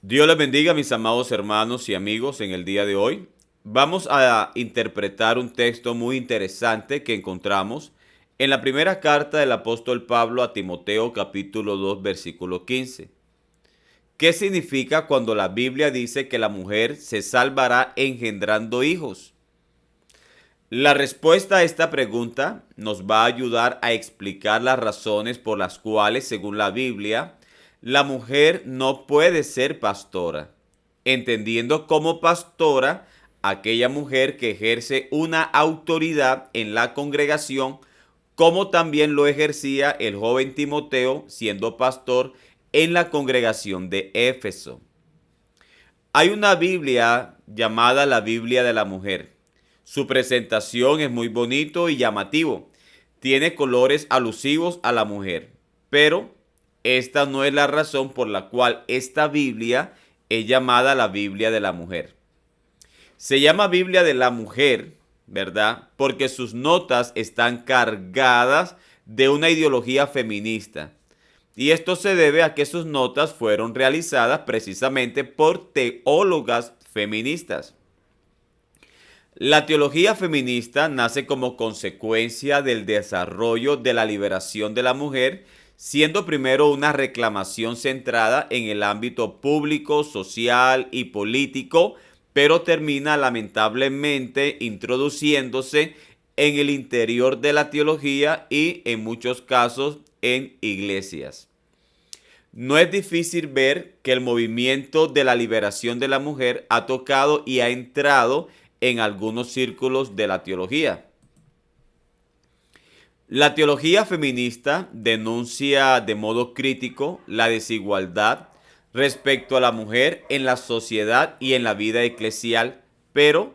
Dios les bendiga, mis amados hermanos y amigos, en el día de hoy. Vamos a interpretar un texto muy interesante que encontramos en la primera carta del apóstol Pablo a Timoteo, capítulo 2, versículo 15. ¿Qué significa cuando la Biblia dice que la mujer se salvará engendrando hijos? La respuesta a esta pregunta nos va a ayudar a explicar las razones por las cuales, según la Biblia, la mujer no puede ser pastora, entendiendo como pastora aquella mujer que ejerce una autoridad en la congregación, como también lo ejercía el joven Timoteo siendo pastor en la congregación de Éfeso. Hay una Biblia llamada la Biblia de la mujer. Su presentación es muy bonito y llamativo. Tiene colores alusivos a la mujer. Pero esta no es la razón por la cual esta Biblia es llamada la Biblia de la mujer. Se llama Biblia de la mujer, ¿verdad? Porque sus notas están cargadas de una ideología feminista. Y esto se debe a que sus notas fueron realizadas precisamente por teólogas feministas. La teología feminista nace como consecuencia del desarrollo de la liberación de la mujer, siendo primero una reclamación centrada en el ámbito público, social y político, pero termina lamentablemente introduciéndose en el interior de la teología y en muchos casos en iglesias. No es difícil ver que el movimiento de la liberación de la mujer ha tocado y ha entrado en algunos círculos de la teología. La teología feminista denuncia de modo crítico la desigualdad respecto a la mujer en la sociedad y en la vida eclesial, pero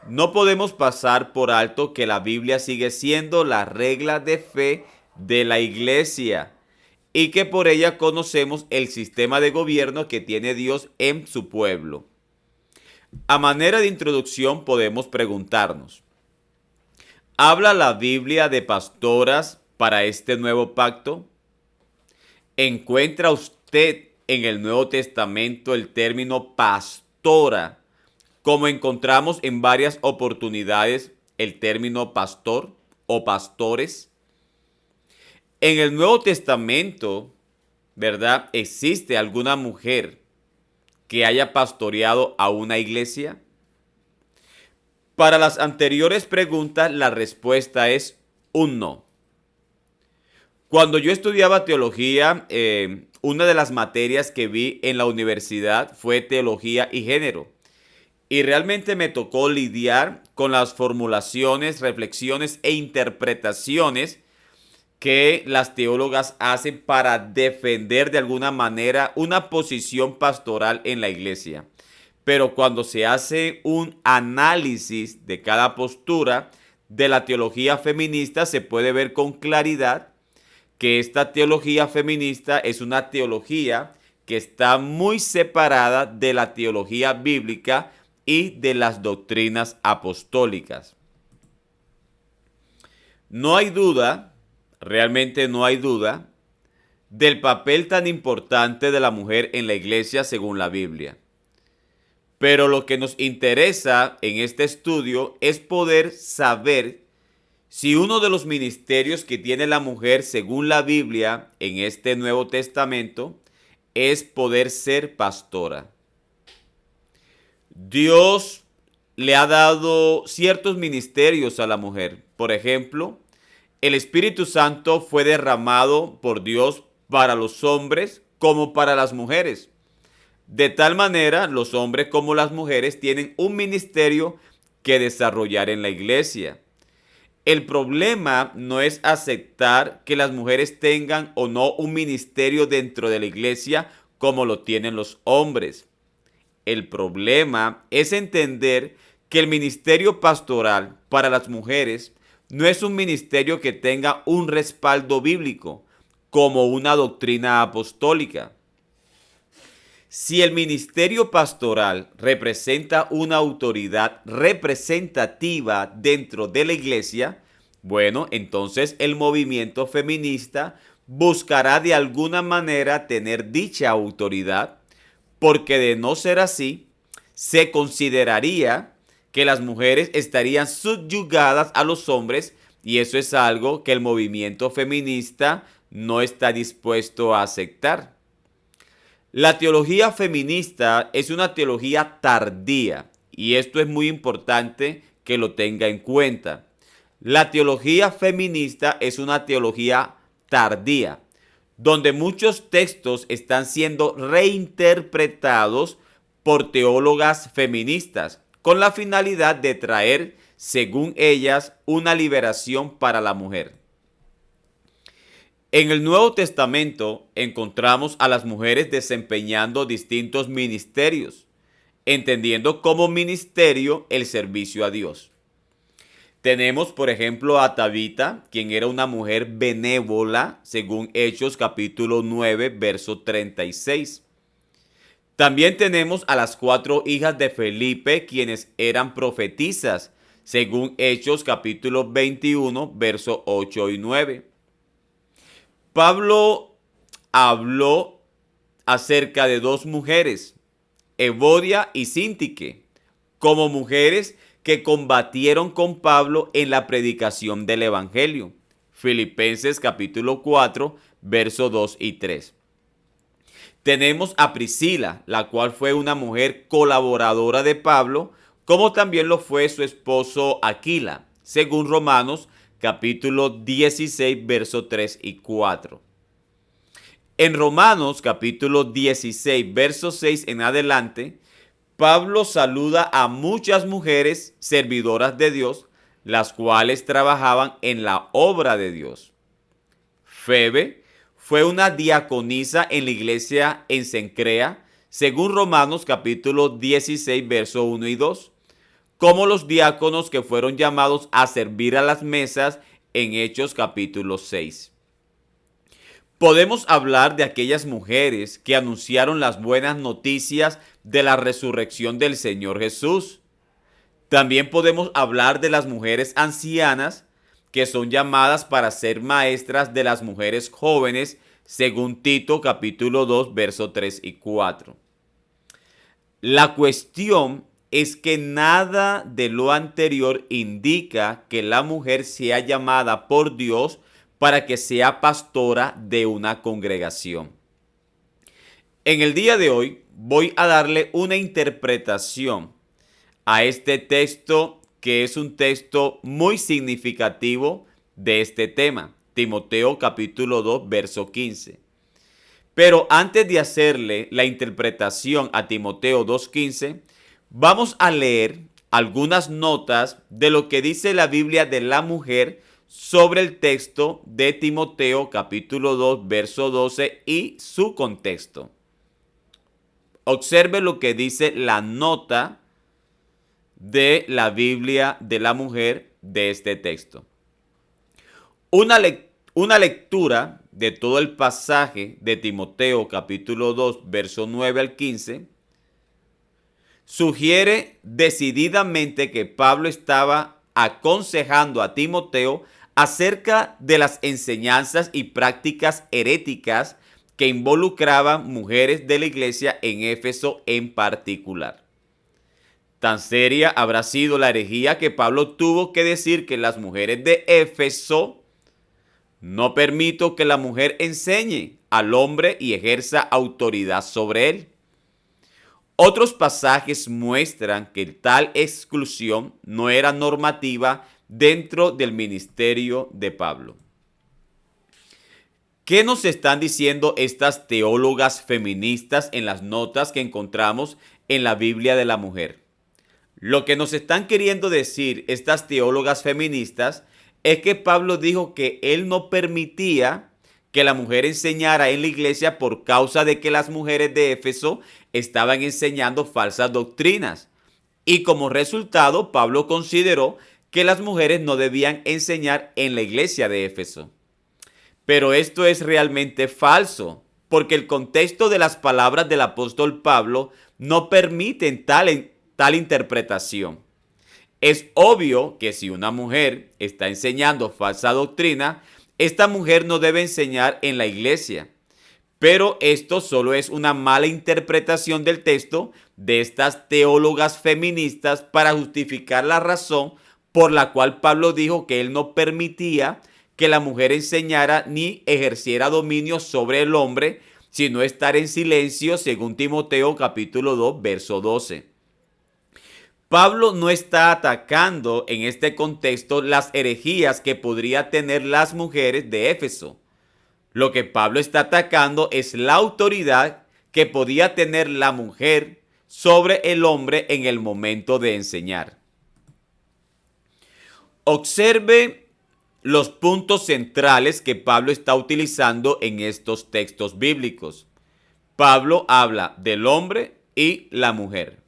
no podemos pasar por alto que la Biblia sigue siendo la regla de fe de la iglesia y que por ella conocemos el sistema de gobierno que tiene Dios en su pueblo. A manera de introducción podemos preguntarnos, ¿habla la Biblia de pastoras para este nuevo pacto? ¿Encuentra usted en el Nuevo Testamento el término pastora, como encontramos en varias oportunidades el término pastor o pastores? En el Nuevo Testamento, ¿verdad? ¿Existe alguna mujer que haya pastoreado a una iglesia? Para las anteriores preguntas, la respuesta es un no. Cuando yo estudiaba teología, una de las materias que vi en la universidad fue teología y género. Y realmente me tocó lidiar con las formulaciones, reflexiones e interpretaciones que las teólogas hacen para defender de alguna manera una posición pastoral en la iglesia. Pero cuando se hace un análisis de cada postura de la teología feminista, se puede ver con claridad que esta teología feminista es una teología que está muy separada de la teología bíblica y de las doctrinas apostólicas. No hay duda, realmente no hay duda, del papel tan importante de la mujer en la iglesia según la Biblia. Pero lo que nos interesa en este estudio es poder saber si uno de los ministerios que tiene la mujer según la Biblia en este Nuevo Testamento es poder ser pastora. Dios le ha dado ciertos ministerios a la mujer. Por ejemplo, el Espíritu Santo fue derramado por Dios para los hombres como para las mujeres. De tal manera, los hombres como las mujeres tienen un ministerio que desarrollar en la iglesia. El problema no es aceptar que las mujeres tengan o no un ministerio dentro de la iglesia como lo tienen los hombres. El problema es entender que el ministerio pastoral para las mujeres no es un ministerio que tenga un respaldo bíblico como una doctrina apostólica. Si el ministerio pastoral representa una autoridad representativa dentro de la iglesia, bueno, entonces el movimiento feminista buscará de alguna manera tener dicha autoridad, porque de no ser así, se consideraría que las mujeres estarían subyugadas a los hombres, y eso es algo que el movimiento feminista no está dispuesto a aceptar. La teología feminista es una teología tardía, y esto es muy importante que lo tenga en cuenta. La teología feminista es una teología tardía, donde muchos textos están siendo reinterpretados por teólogas feministas, con la finalidad de traer, según ellas, una liberación para la mujer. En el Nuevo Testamento encontramos a las mujeres desempeñando distintos ministerios, entendiendo como ministerio el servicio a Dios. Tenemos, por ejemplo, a Tabita, quien era una mujer benévola, según Hechos capítulo 9, verso 36. También tenemos a las 4 hijas de Felipe, quienes eran profetisas, según Hechos capítulo 21, verso 8 y 9. Pablo habló acerca de 2 mujeres, Evodia y Síntique, como mujeres que combatieron con Pablo en la predicación del Evangelio. Filipenses capítulo 4, versos 2 y 3. Tenemos a Priscila, la cual fue una mujer colaboradora de Pablo, como también lo fue su esposo Aquila, según Romanos capítulo 16, versos 3 y 4. En Romanos capítulo 16, verso 6 en adelante, Pablo saluda a muchas mujeres servidoras de Dios, las cuales trabajaban en la obra de Dios. Febe fue una diaconisa en la iglesia en Cencrea, según Romanos capítulo 16, verso 1 y 2, como los diáconos que fueron llamados a servir a las mesas en Hechos capítulo 6. Podemos hablar de aquellas mujeres que anunciaron las buenas noticias de la resurrección del Señor Jesús. También podemos hablar de las mujeres ancianas que son llamadas para ser maestras de las mujeres jóvenes, según Tito capítulo 2, versos 3 y 4. La cuestión es que nada de lo anterior indica que la mujer sea llamada por Dios para que sea pastora de una congregación. En el día de hoy voy a darle una interpretación a este texto, que es un texto muy significativo de este tema, Timoteo capítulo 2, verso 15. Pero antes de hacerle la interpretación a Timoteo 2:15, vamos a leer algunas notas de lo que dice la Biblia de la mujer sobre el texto de Timoteo capítulo 2, verso 12 y su contexto. Observe lo que dice la nota de la Biblia de la mujer de este texto. Una lectura de todo el pasaje de Timoteo capítulo 2, verso 9 al 15, sugiere decididamente que Pablo estaba aconsejando a Timoteo acerca de las enseñanzas y prácticas heréticas que involucraban mujeres de la iglesia en Éfeso en particular. Tan seria habrá sido la herejía que Pablo tuvo que decir que las mujeres de Éfeso: no permito que la mujer enseñe al hombre y ejerza autoridad sobre él. Otros pasajes muestran que tal exclusión no era normativa dentro del ministerio de Pablo. ¿Qué nos están diciendo estas teólogas feministas en las notas que encontramos en la Biblia de la mujer? Lo que nos están queriendo decir estas teólogas feministas es que Pablo dijo que él no permitía que la mujer enseñara en la iglesia por causa de que las mujeres de Éfeso estaban enseñando falsas doctrinas. Y como resultado, Pablo consideró que las mujeres no debían enseñar en la iglesia de Éfeso. Pero esto es realmente falso, porque el contexto de las palabras del apóstol Pablo no permiten tal interpretación. Es obvio que si una mujer está enseñando falsa doctrina, esta mujer no debe enseñar en la iglesia. Pero esto solo es una mala interpretación del texto de estas teólogas feministas para justificar la razón por la cual Pablo dijo que él no permitía que la mujer enseñara ni ejerciera dominio sobre el hombre, sino estar en silencio, según Timoteo capítulo 2, verso 12. Pablo no está atacando en este contexto las herejías que podría tener las mujeres de Éfeso. Lo que Pablo está atacando es la autoridad que podía tener la mujer sobre el hombre en el momento de enseñar. Observe los puntos centrales que Pablo está utilizando en estos textos bíblicos. Pablo habla del hombre y la mujer,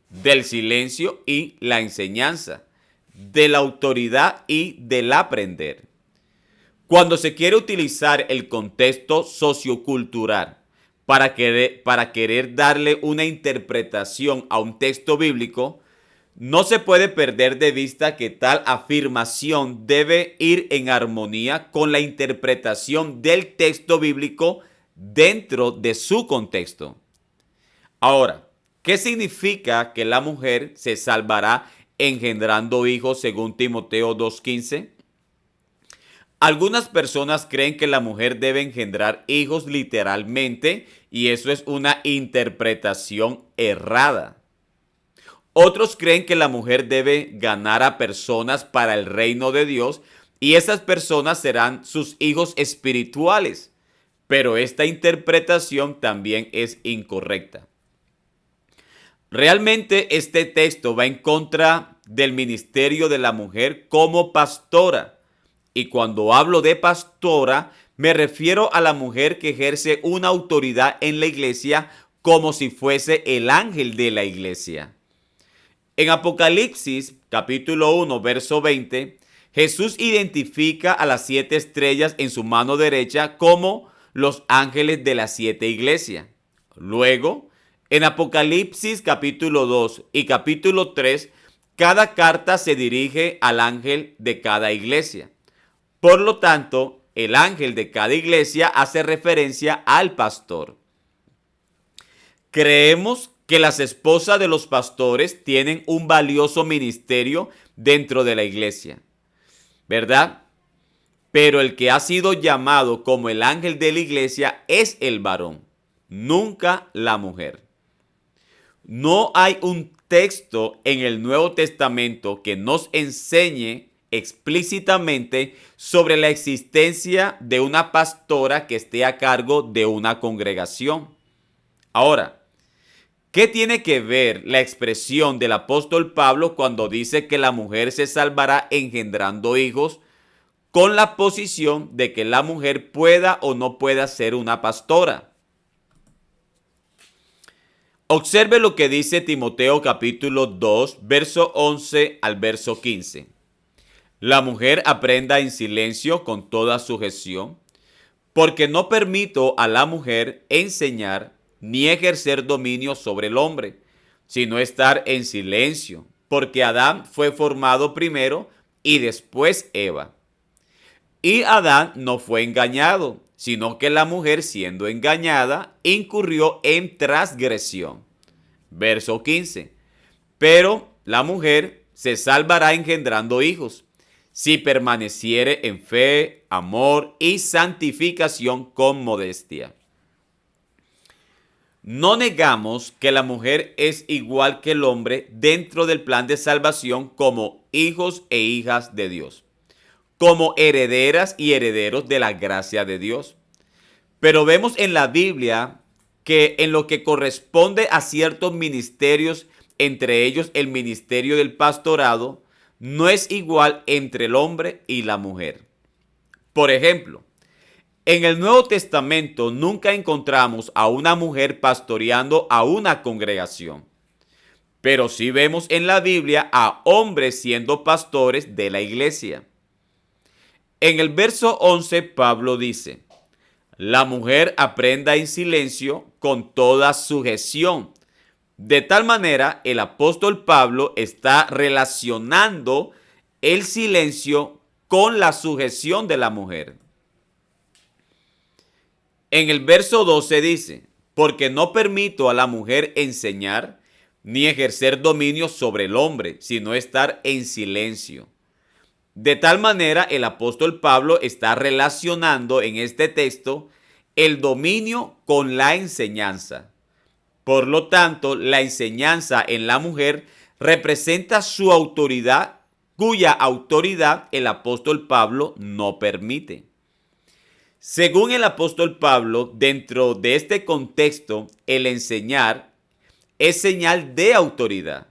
del silencio y la enseñanza, de la autoridad y del aprender. Cuando se quiere utilizar el contexto sociocultural para querer darle una interpretación a un texto bíblico, no se puede perder de vista que tal afirmación debe ir en armonía con la interpretación del texto bíblico dentro de su contexto. Ahora, ¿qué significa que la mujer se salvará engendrando hijos según Timoteo 2:15? Algunas personas creen que la mujer debe engendrar hijos literalmente y eso es una interpretación errada. Otros creen que la mujer debe ganar a personas para el reino de Dios y esas personas serán sus hijos espirituales. Pero esta interpretación también es incorrecta. Realmente este texto va en contra del ministerio de la mujer como pastora. Y cuando hablo de pastora, me refiero a la mujer que ejerce una autoridad en la iglesia como si fuese el ángel de la iglesia. En Apocalipsis, capítulo 1, verso 20, Jesús identifica a las 7 estrellas en su mano derecha como los ángeles de las 7 iglesias. Luego, en Apocalipsis, capítulo 2 y capítulo 3, cada carta se dirige al ángel de cada iglesia. Por lo tanto, el ángel de cada iglesia hace referencia al pastor. Creemos que las esposas de los pastores tienen un valioso ministerio dentro de la iglesia, ¿verdad? Pero el que ha sido llamado como el ángel de la iglesia es el varón, nunca la mujer. No hay un texto en el Nuevo Testamento que nos enseñe explícitamente sobre la existencia de una pastora que esté a cargo de una congregación. Ahora, ¿qué tiene que ver la expresión del apóstol Pablo cuando dice que la mujer se salvará engendrando hijos con la posición de que la mujer pueda o no pueda ser una pastora? Observe lo que dice Timoteo capítulo 2, verso 11 al verso 15. La mujer aprenda en silencio con toda sujeción, porque no permito a la mujer enseñar ni ejercer dominio sobre el hombre, sino estar en silencio, porque Adán fue formado primero y después Eva. Y Adán no fue engañado, sino que la mujer, siendo engañada, incurrió en transgresión. Verso 15. Pero la mujer se salvará engendrando hijos, si permaneciere en fe, amor y santificación con modestia. No negamos que la mujer es igual que el hombre dentro del plan de salvación como hijos e hijas de Dios, como herederas y herederos de la gracia de Dios. Pero vemos en la Biblia que en lo que corresponde a ciertos ministerios, entre ellos el ministerio del pastorado, no es igual entre el hombre y la mujer. Por ejemplo, en el Nuevo Testamento nunca encontramos a una mujer pastoreando a una congregación, pero sí vemos en la Biblia a hombres siendo pastores de la iglesia. En el verso 11 Pablo dice: la mujer aprenda en silencio con toda sujeción. De tal manera, el apóstol Pablo está relacionando el silencio con la sujeción de la mujer. En el verso 12 dice, porque no permito a la mujer enseñar ni ejercer dominio sobre el hombre, sino estar en silencio. De tal manera, el apóstol Pablo está relacionando en este texto el dominio con la enseñanza. Por lo tanto, la enseñanza en la mujer representa su autoridad, cuya autoridad el apóstol Pablo no permite. Según el apóstol Pablo, dentro de este contexto, el enseñar es señal de autoridad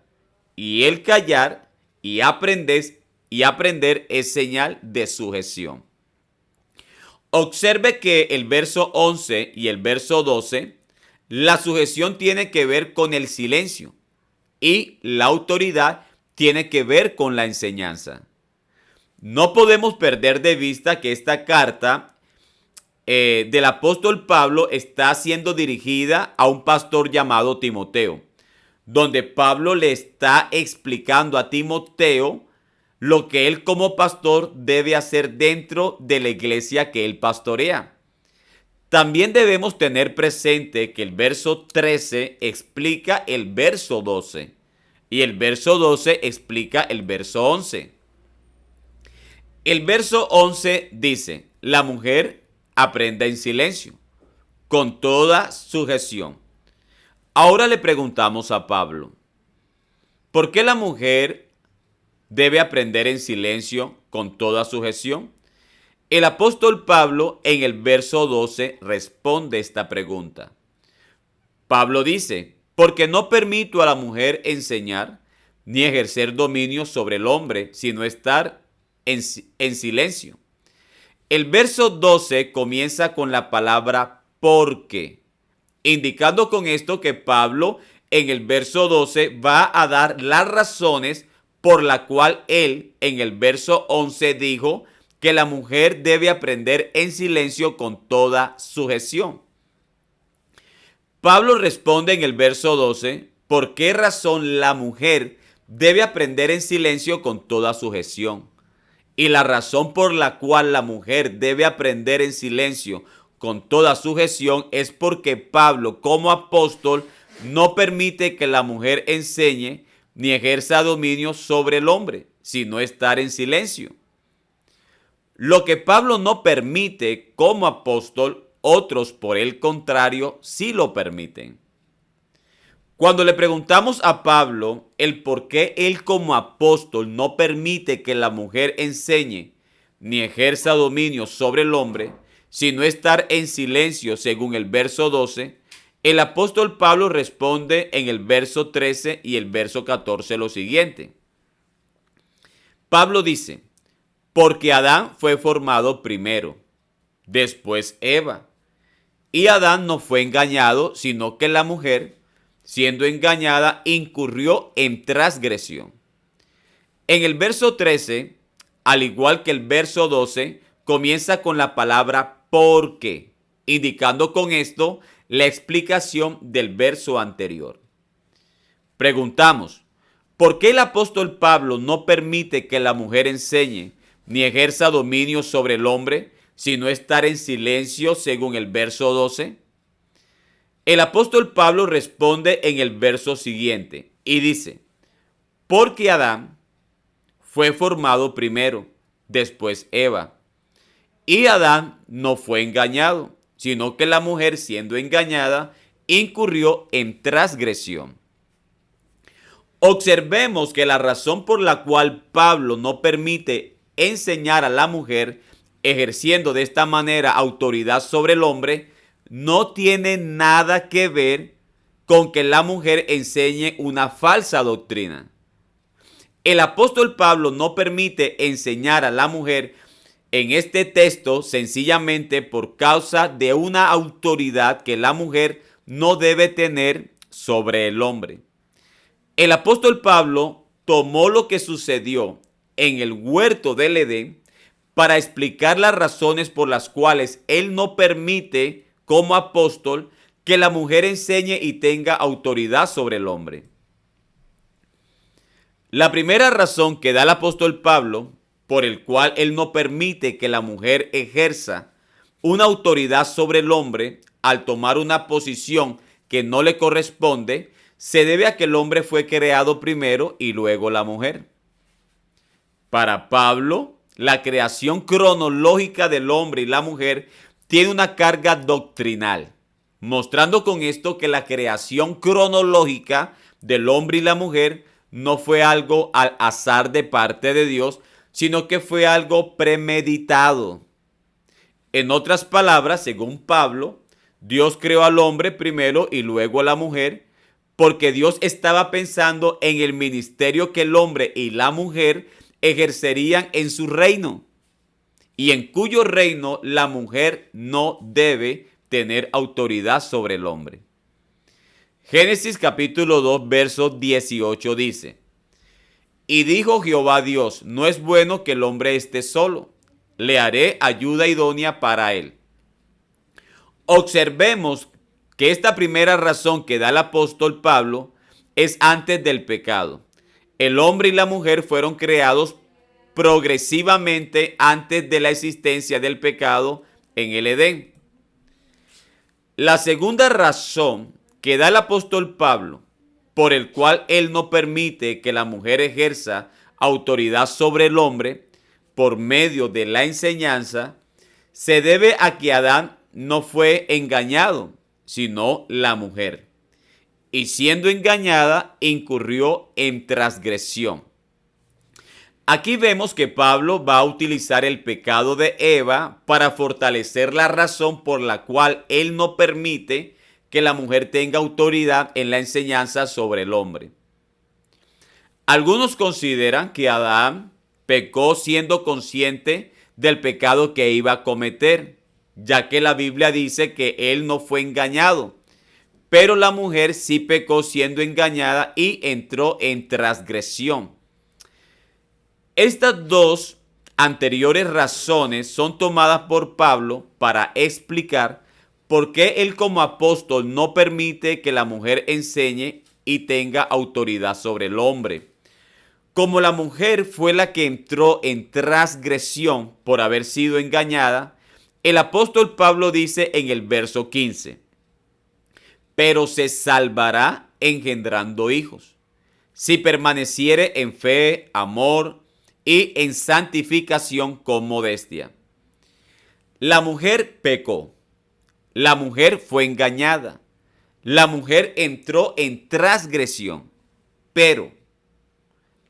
y el callar y aprender es señal de sujeción. Observe que el verso 11 y el verso 12, la sujeción tiene que ver con el silencio y la autoridad tiene que ver con la enseñanza. No podemos perder de vista que esta carta del apóstol Pablo está siendo dirigida a un pastor llamado Timoteo, donde Pablo le está explicando a Timoteo lo que él como pastor debe hacer dentro de la iglesia que él pastorea. También debemos tener presente que el verso 13 explica el verso 12 y el verso 12 explica el verso 11. El verso 11 dice, la mujer aprenda en silencio, con toda sujeción. Ahora le preguntamos a Pablo, ¿por qué la mujer debe aprender en silencio con toda sujeción? El apóstol Pablo en el verso 12 responde esta pregunta. Pablo dice, porque no permito a la mujer enseñar ni ejercer dominio sobre el hombre, sino estar en silencio. El verso 12 comienza con la palabra porque, indicando con esto que Pablo en el verso 12 va a dar las razones por la cual él en el verso 11 dijo que la mujer debe aprender en silencio con toda sujeción. Pablo responde en el verso 12 por qué razón la mujer debe aprender en silencio con toda sujeción. Y la razón por la cual la mujer debe aprender en silencio con toda sujeción es porque Pablo, como apóstol, no permite que la mujer enseñe ni ejerza dominio sobre el hombre, sino estar en silencio. Lo que Pablo no permite como apóstol, otros por el contrario sí lo permiten. Cuando le preguntamos a Pablo el por qué él como apóstol no permite que la mujer enseñe ni ejerza dominio sobre el hombre, sino estar en silencio según el verso 12, el apóstol Pablo responde en el verso 13 y el verso 14 lo siguiente. Pablo dice, porque Adán fue formado primero, después Eva, y Adán no fue engañado, sino que la mujer, siendo engañada, incurrió en transgresión. En el verso 13, al igual que el verso 12, comienza con la palabra porque, indicando con esto la explicación del verso anterior. Preguntamos, ¿por qué el apóstol Pablo no permite que la mujer enseñe ni ejerza dominio sobre el hombre, sino estar en silencio según el verso 12? El apóstol Pablo responde en el verso siguiente y dice, porque Adán fue formado primero, después Eva, y Adán no fue engañado, sino que la mujer siendo engañada incurrió en transgresión. Observemos que la razón por la cual Pablo no permite enseñar a la mujer ejerciendo de esta manera autoridad sobre el hombre no tiene nada que ver con que la mujer enseñe una falsa doctrina. El apóstol Pablo no permite enseñar a la mujer en este texto sencillamente por causa de una autoridad que la mujer no debe tener sobre el hombre. El apóstol Pablo tomó lo que sucedió en el huerto del Edén para explicar las razones por las cuales él no permite como apóstol que la mujer enseñe y tenga autoridad sobre el hombre. La primera razón que da el apóstol Pablo por el cual él no permite que la mujer ejerza una autoridad sobre el hombre al tomar una posición que no le corresponde, se debe a que el hombre fue creado primero y luego la mujer. Para Pablo, la creación cronológica del hombre y la mujer tiene una carga doctrinal, mostrando con esto que la creación cronológica del hombre y la mujer no fue algo al azar de parte de Dios, sino que fue algo premeditado. En otras palabras, según Pablo, Dios creó al hombre primero y luego a la mujer, porque Dios estaba pensando en el ministerio que el hombre y la mujer ejercerían en su reino, y en cuyo reino la mujer no debe tener autoridad sobre el hombre. Génesis capítulo 2, verso 18 dice: Y dijo Jehová Dios, no es bueno que el hombre esté solo, le haré ayuda idónea para él. Observemos que esta primera razón que da el apóstol Pablo es antes del pecado. El hombre y la mujer fueron creados progresivamente antes de la existencia del pecado en el Edén. La segunda razón que da el apóstol Pablo por el cual él no permite que la mujer ejerza autoridad sobre el hombre por medio de la enseñanza, se debe a que Adán no fue engañado, sino la mujer. Y siendo engañada, incurrió en transgresión. Aquí vemos que Pablo va a utilizar el pecado de Eva para fortalecer la razón por la cual él no permite que la mujer tenga autoridad en la enseñanza sobre el hombre. Algunos consideran que Adán pecó siendo consciente del pecado que iba a cometer, ya que la Biblia dice que él no fue engañado, pero la mujer sí pecó siendo engañada y entró en transgresión. Estas dos anteriores razones son tomadas por Pablo para explicar por qué él como apóstol no permite que la mujer enseñe y tenga autoridad sobre el hombre. Como la mujer fue la que entró en transgresión por haber sido engañada, el apóstol Pablo dice en el verso 15: pero se salvará engendrando hijos, si permaneciere en fe, amor y en santificación con modestia. La mujer pecó, la mujer fue engañada, la mujer entró en transgresión, pero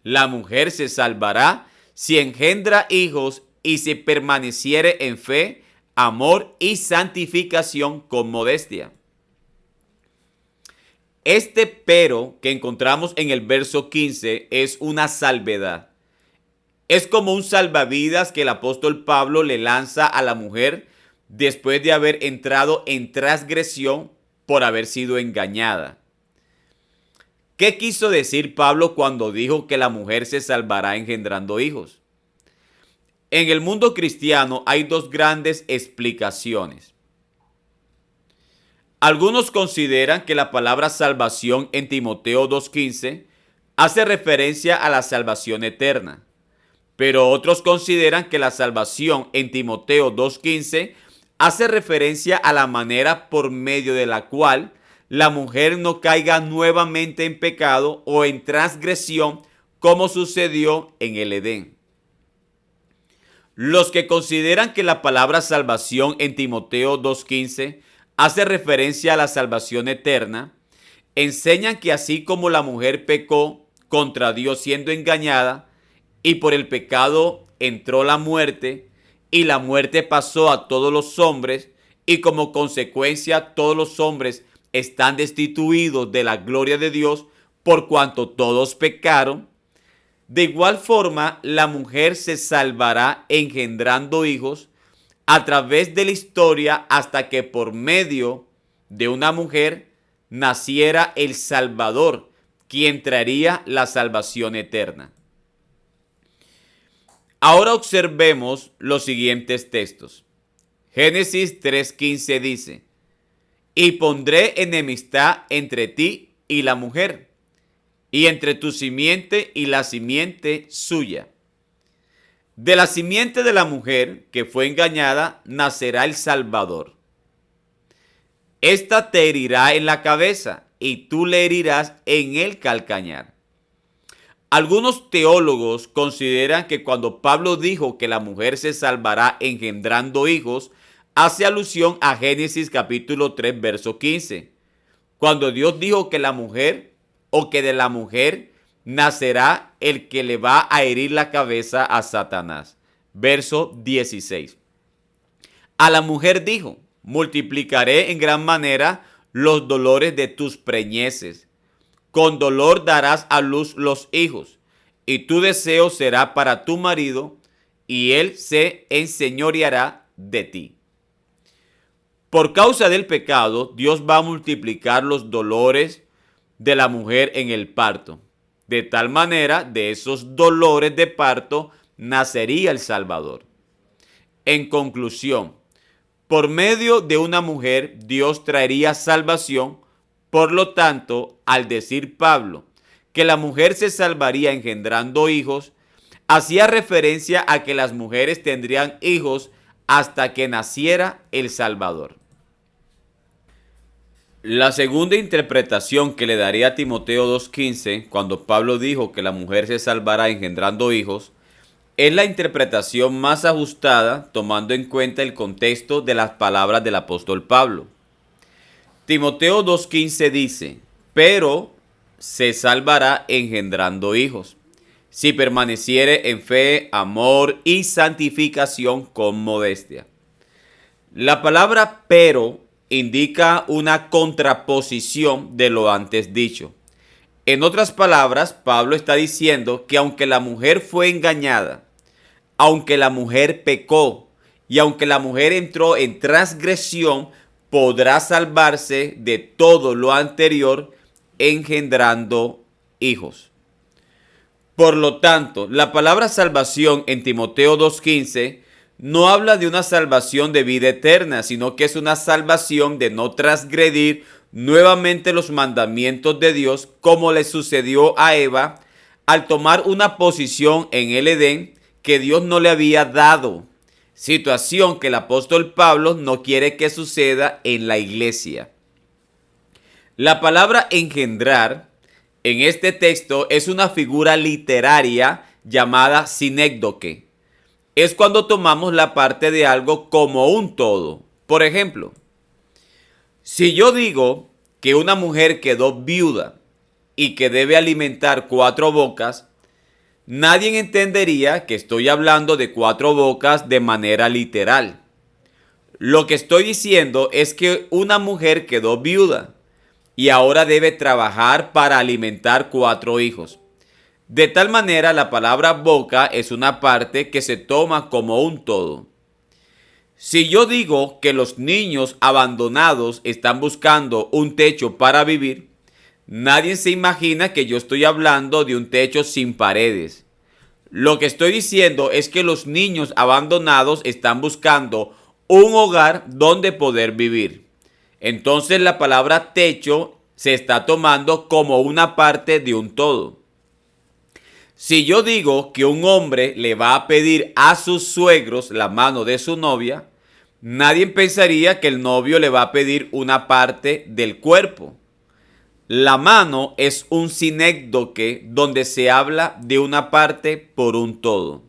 la mujer se salvará si engendra hijos y si permaneciere en fe, amor y santificación con modestia. Este pero que encontramos en el verso 15 es una salvedad. Es como un salvavidas que el apóstol Pablo le lanza a la mujer después de haber entrado en transgresión por haber sido engañada. ¿Qué quiso decir Pablo cuando dijo que la mujer se salvará engendrando hijos? En el mundo cristiano hay dos grandes explicaciones. Algunos consideran que la palabra salvación en Timoteo 2:15 hace referencia a la salvación eterna, pero otros consideran que la salvación en Timoteo 2:15 hace referencia a la manera por medio de la cual la mujer no caiga nuevamente en pecado o en transgresión como sucedió en el Edén. Los que consideran que la palabra salvación en Timoteo 2:15 hace referencia a la salvación eterna, enseñan que así como la mujer pecó contra Dios siendo engañada y por el pecado entró la muerte y la muerte pasó a todos los hombres y como consecuencia todos los hombres están destituidos de la gloria de Dios por cuanto todos pecaron, de igual forma la mujer se salvará engendrando hijos a través de la historia hasta que por medio de una mujer naciera el Salvador, quien traería la salvación eterna. Ahora observemos los siguientes textos. Génesis 3:15 dice: y pondré enemistad entre ti y la mujer, y entre tu simiente y la simiente suya. De la simiente de la mujer que fue engañada nacerá el Salvador. Esta te herirá en la cabeza y tú le herirás en el calcañar. Algunos teólogos consideran que cuando Pablo dijo que la mujer se salvará engendrando hijos, hace alusión a Génesis capítulo 3, verso 15, cuando Dios dijo que la mujer o que de la mujer nacerá el que le va a herir la cabeza a Satanás. Verso 16. A la mujer dijo: multiplicaré en gran manera los dolores de tus preñeces. Con dolor darás a luz los hijos, y tu deseo será para tu marido, y él se enseñoreará de ti. Por causa del pecado, Dios va a multiplicar los dolores de la mujer en el parto. De tal manera, de esos dolores de parto nacería el Salvador. En conclusión, por medio de una mujer, Dios traería salvación. Por lo tanto, al decir Pablo que la mujer se salvaría engendrando hijos, hacía referencia a que las mujeres tendrían hijos hasta que naciera el Salvador. La segunda interpretación que le daría a Timoteo 2:15, cuando Pablo dijo que la mujer se salvará engendrando hijos, es la interpretación más ajustada tomando en cuenta el contexto de las palabras del apóstol Pablo. Timoteo 2:15 dice: pero se salvará engendrando hijos, si permaneciere en fe, amor y santificación con modestia. La palabra pero indica una contraposición de lo antes dicho. En otras palabras, Pablo está diciendo que aunque la mujer fue engañada, aunque la mujer pecó y aunque la mujer entró en transgresión, podrá salvarse de todo lo anterior engendrando hijos. Por lo tanto, la palabra salvación en Timoteo 2:15 no habla de una salvación de vida eterna, sino que es una salvación de no transgredir nuevamente los mandamientos de Dios, como le sucedió a Eva al tomar una posición en el Edén que Dios no le había dado. Situación que el apóstol Pablo no quiere que suceda en la iglesia. La palabra engendrar en este texto es una figura literaria llamada sinécdoque. Es cuando tomamos la parte de algo como un todo. Por ejemplo, si yo digo que una mujer quedó viuda y que debe alimentar 4 bocas, nadie entendería que estoy hablando de 4 bocas de manera literal. Lo que estoy diciendo es que una mujer quedó viuda y ahora debe trabajar para alimentar 4 hijos. De tal manera, la palabra boca es una parte que se toma como un todo. Si yo digo que los niños abandonados están buscando un techo para vivir, nadie se imagina que yo estoy hablando de un techo sin paredes. Lo que estoy diciendo es que los niños abandonados están buscando un hogar donde poder vivir. Entonces la palabra techo se está tomando como una parte de un todo. Si yo digo que un hombre le va a pedir a sus suegros la mano de su novia, nadie pensaría que el novio le va a pedir una parte del cuerpo. La mano es un sinécdoque donde se habla de una parte por un todo.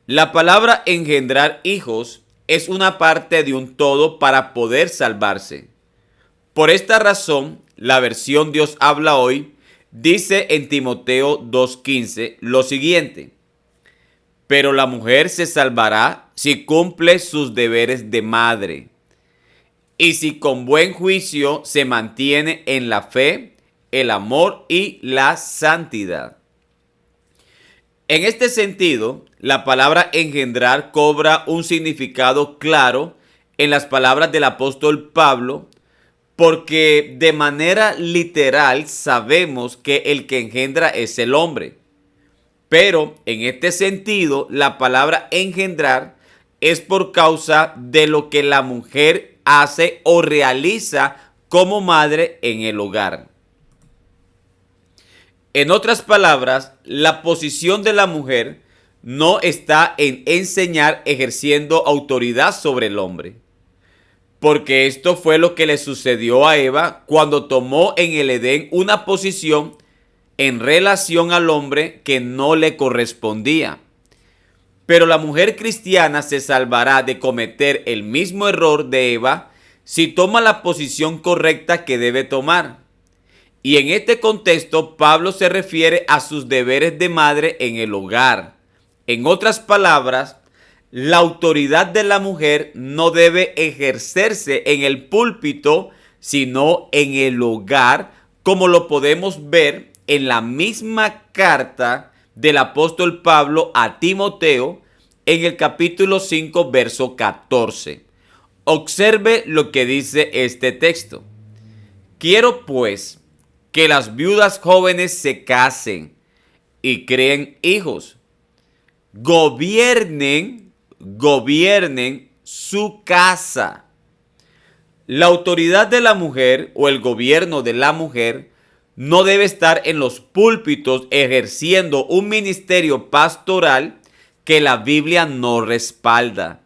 La palabra engendrar hijos es una parte de un todo para poder salvarse. Por esta razón, la versión Dios habla hoy dice en Timoteo 2:15 lo siguiente: pero la mujer se salvará si cumple sus deberes de madre y si con buen juicio se mantiene en la fe, el amor y la santidad. En este sentido, la palabra engendrar cobra un significado claro en las palabras del apóstol Pablo, porque de manera literal sabemos que el que engendra es el hombre. Pero en este sentido, la palabra engendrar es por causa de lo que la mujer hace o realiza como madre en el hogar. En otras palabras, la posición de la mujer no está en enseñar ejerciendo autoridad sobre el hombre. Porque esto fue lo que le sucedió a Eva cuando tomó en el Edén una posición en relación al hombre que no le correspondía. Pero la mujer cristiana se salvará de cometer el mismo error de Eva si toma la posición correcta que debe tomar. Y en este contexto, Pablo se refiere a sus deberes de madre en el hogar. En otras palabras, la autoridad de la mujer no debe ejercerse en el púlpito, sino en el hogar, como lo podemos ver en la misma carta del apóstol Pablo a Timoteo, en el capítulo 5, verso 14. Observe lo que dice este texto. Quiero pues que las viudas jóvenes se casen y creen hijos. Gobiernen su casa. La autoridad de la mujer o el gobierno de la mujer no debe estar en los púlpitos ejerciendo un ministerio pastoral que la Biblia no respalda.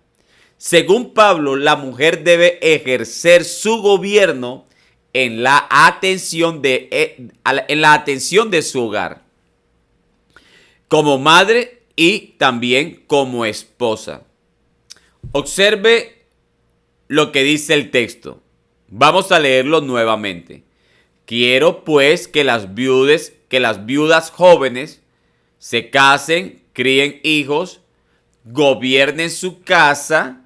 Según Pablo, la mujer debe ejercer su gobierno en la atención de su hogar, como madre y también como esposa. Observe lo que dice el texto. Vamos a leerlo nuevamente. Quiero pues que las viudas jóvenes se casen, críen hijos, gobiernen su casa,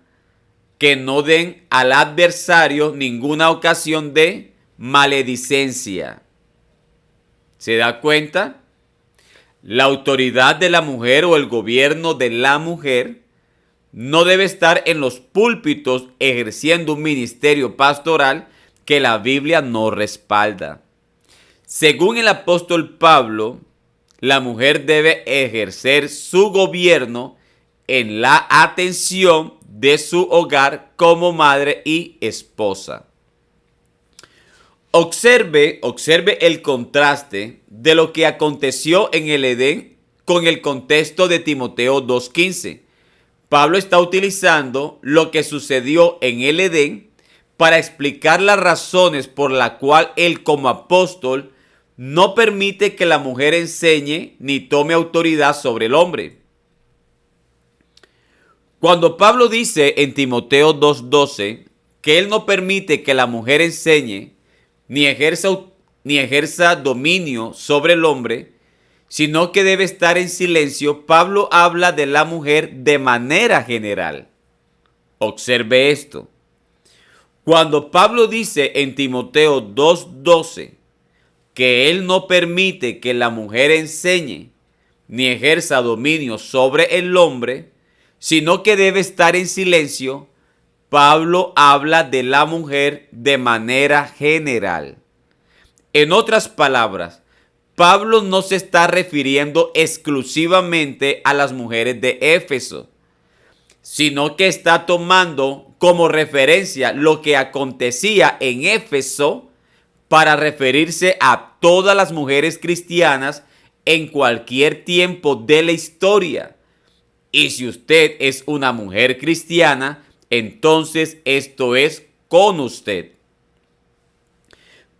que no den al adversario ninguna ocasión de maledicencia. ¿Se da cuenta? La autoridad de la mujer o el gobierno de la mujer no debe estar en los púlpitos ejerciendo un ministerio pastoral que la Biblia no respalda. Según el apóstol Pablo, la mujer debe ejercer su gobierno en la atención de su hogar como madre y esposa. Observe el contraste de lo que aconteció en el Edén con el contexto de Timoteo 2:15. Pablo está utilizando lo que sucedió en el Edén para explicar las razones por las cuales él como apóstol no permite que la mujer enseñe ni tome autoridad sobre el hombre. Cuando Pablo dice en Timoteo 2:12 que él no permite que la mujer enseñe ni ejerza dominio sobre el hombre, sino que debe estar en silencio, Pablo habla de la mujer de manera general. Observe esto. Cuando Pablo dice en Timoteo 2:12 que él no permite que la mujer enseñe ni ejerza dominio sobre el hombre, sino que debe estar en silencio, Pablo habla de la mujer de manera general. En otras palabras, Pablo no se está refiriendo exclusivamente a las mujeres de Éfeso, sino que está tomando como referencia lo que acontecía en Éfeso para referirse a todas las mujeres cristianas en cualquier tiempo de la historia. Y si usted es una mujer cristiana, entonces esto es con usted.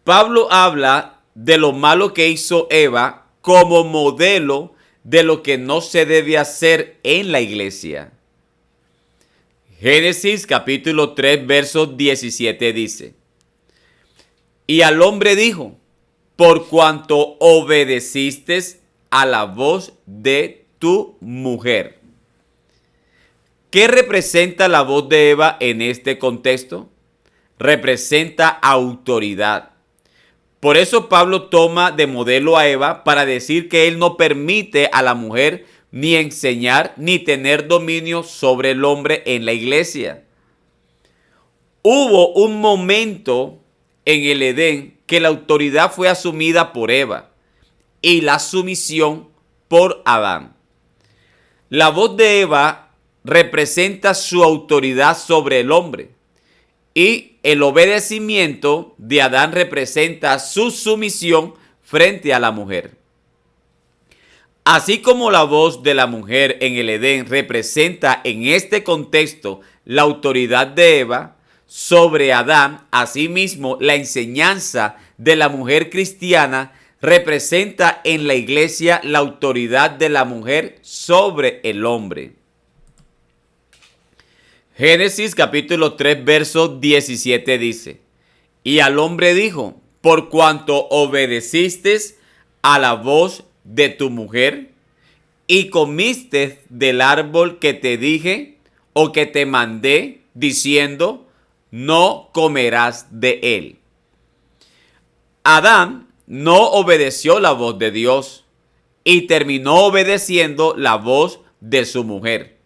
Pablo habla de lo malo que hizo Eva como modelo de lo que no se debe hacer en la iglesia. Génesis capítulo 3, verso 17 dice: Y al hombre dijo: por cuanto obedeciste a la voz de tu mujer. ¿Qué representa la voz de Eva en este contexto? Representa autoridad. Por eso Pablo toma de modelo a Eva para decir que él no permite a la mujer ni enseñar ni tener dominio sobre el hombre en la iglesia. Hubo un momento en el Edén que la autoridad fue asumida por Eva y la sumisión por Adán. La voz de Eva representa su autoridad sobre el hombre y el obedecimiento de Adán representa su sumisión frente a la mujer. Así como la voz de la mujer en el Edén representa en este contexto la autoridad de Eva sobre Adán, asimismo la enseñanza de la mujer cristiana representa en la iglesia la autoridad de la mujer sobre el hombre. Génesis capítulo 3 verso 17 dice: y al hombre dijo, por cuanto obedeciste a la voz de tu mujer y comiste del árbol que te dije o que te mandé diciendo, no comerás de él. Adán no obedeció la voz de Dios y terminó obedeciendo la voz de su mujer.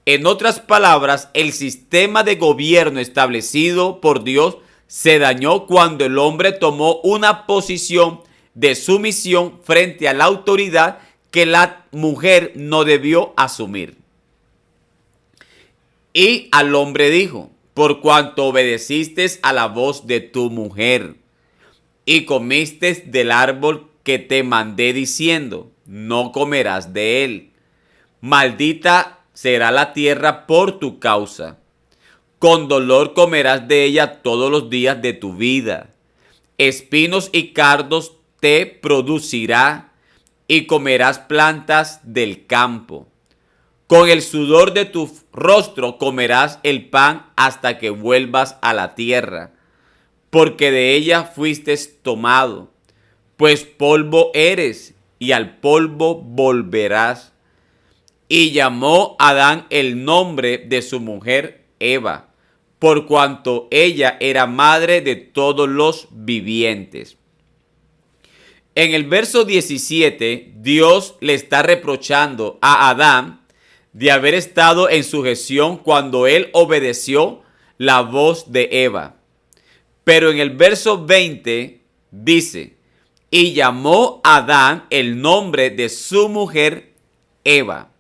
En otras palabras, el sistema de gobierno establecido por Dios se dañó cuando el hombre tomó una posición de sumisión frente a la autoridad que la mujer no debió asumir. Y al hombre dijo, por cuanto obedeciste a la voz de tu mujer y comiste del árbol que te mandé diciendo, no comerás de él. Maldita será la tierra por tu causa. Con dolor comerás de ella todos los días de tu vida. Espinos y cardos te producirá y comerás plantas del campo. Con el sudor de tu rostro comerás el pan hasta que vuelvas a la tierra, porque de ella fuiste tomado, pues polvo eres y al polvo volverás. Y llamó Adán el nombre de su mujer Eva, por cuanto ella era madre de todos los vivientes. En el verso 17, Dios le está reprochando a Adán de haber estado en sujeción cuando él obedeció la voz de Eva. Pero en el verso 20 dice, y llamó Adán el nombre de su mujer Eva.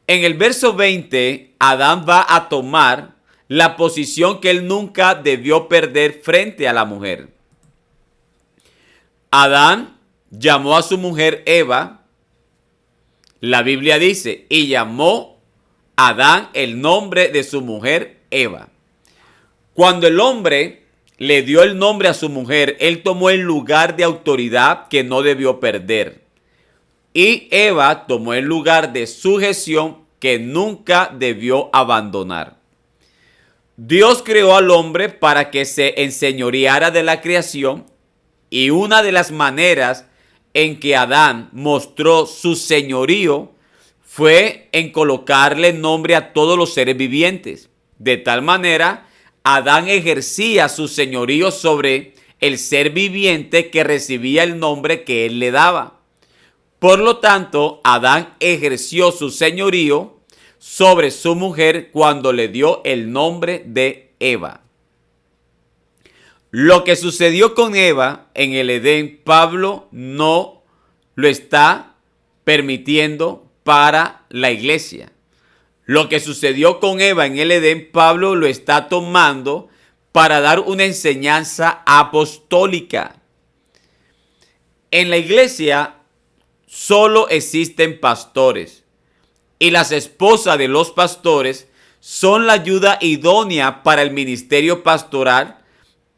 En el verso 20, Adán va a tomar la posición que él nunca debió perder frente a la mujer. Adán llamó a su mujer Eva. La Biblia dice, y llamó Adán el nombre de su mujer Eva. Cuando el hombre le dio el nombre a su mujer, él tomó el lugar de autoridad que no debió perder. Y Eva tomó el lugar de sujeción que nunca debió abandonar. Dios creó al hombre para que se enseñoreara de la creación, y una de las maneras en que Adán mostró su señorío fue en colocarle nombre a todos los seres vivientes. De tal manera, Adán ejercía su señorío sobre el ser viviente que recibía el nombre que él le daba. Por lo tanto, Adán ejerció su señorío sobre su mujer cuando le dio el nombre de Eva. Lo que sucedió con Eva en el Edén, Pablo no lo está permitiendo para la iglesia. Lo que sucedió con Eva en el Edén, Pablo lo está tomando para dar una enseñanza apostólica. En la iglesia solo existen pastores y las esposas de los pastores son la ayuda idónea para el ministerio pastoral,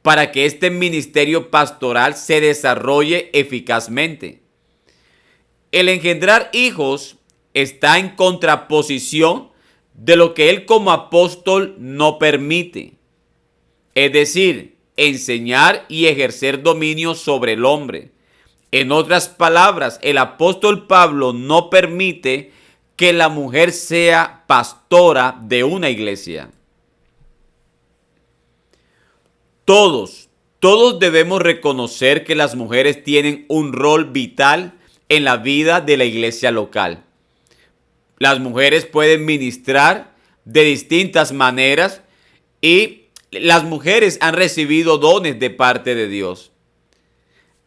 para que este ministerio pastoral se desarrolle eficazmente. El engendrar hijos está en contraposición de lo que él como apóstol no permite, es decir, enseñar y ejercer dominio sobre el hombre. En otras palabras, el apóstol Pablo no permite que la mujer sea pastora de una iglesia. Todos debemos reconocer que las mujeres tienen un rol vital en la vida de la iglesia local. Las mujeres pueden ministrar de distintas maneras y las mujeres han recibido dones de parte de Dios.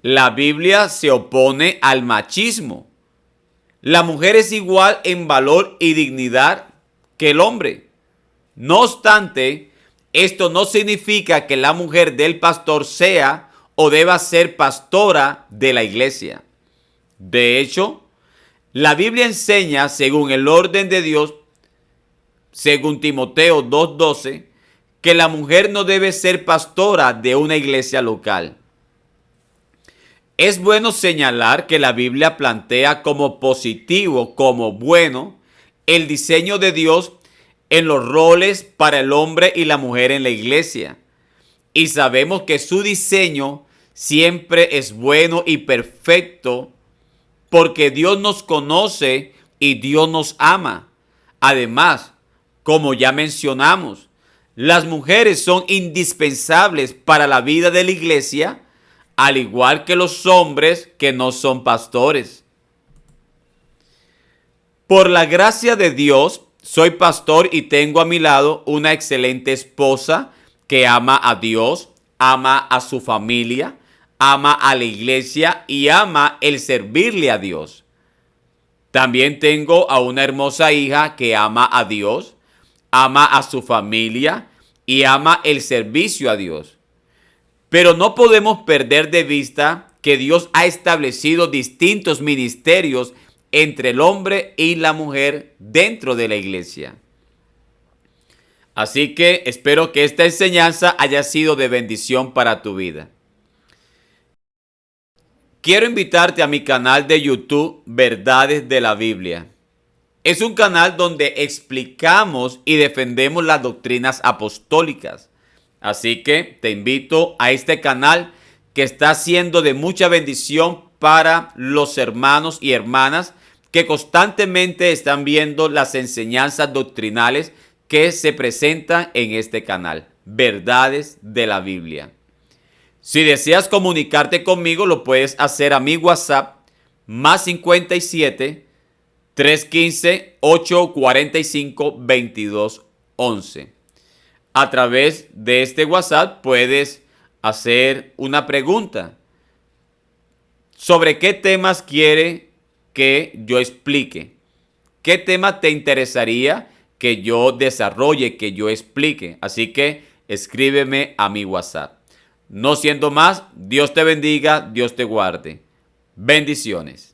La Biblia se opone al machismo. La mujer es igual en valor y dignidad que el hombre. No obstante, esto no significa que la mujer del pastor sea o deba ser pastora de la iglesia. De hecho, La Biblia enseña, según el orden de Dios, según Timoteo 2:12, que la mujer no debe ser pastora de una iglesia local. Es bueno señalar que la Biblia plantea como positivo, como bueno, el diseño de Dios en los roles para el hombre y la mujer en la iglesia. Y sabemos que su diseño siempre es bueno y perfecto porque Dios nos conoce y Dios nos ama. Además, como ya mencionamos, las mujeres son indispensables para la vida de la iglesia, al igual que los hombres que no son pastores. Por la gracia de Dios, soy pastor y tengo a mi lado una excelente esposa que ama a Dios, ama a su familia, ama a la iglesia y ama el servirle a Dios. También tengo a una hermosa hija que ama a Dios, ama a su familia y ama el servicio a Dios. Pero no podemos perder de vista que Dios ha establecido distintos ministerios entre el hombre y la mujer dentro de la iglesia. Así que espero que esta enseñanza haya sido de bendición para tu vida. Quiero invitarte a mi canal de YouTube Verdades de la Biblia. Es un canal donde explicamos y defendemos las doctrinas apostólicas. Así que te invito a este canal que está siendo de mucha bendición para los hermanos y hermanas que constantemente están viendo las enseñanzas doctrinales que se presentan en este canal. Verdades de la Biblia. Si deseas comunicarte conmigo, lo puedes hacer a mi WhatsApp más 57 315 845 2211. A través de este WhatsApp puedes hacer una pregunta. ¿Sobre qué temas quiere que yo explique? ¿Qué tema te interesaría que yo desarrolle, que yo explique? Así que escríbeme a mi WhatsApp. No siendo más, Dios te bendiga, Dios te guarde. Bendiciones.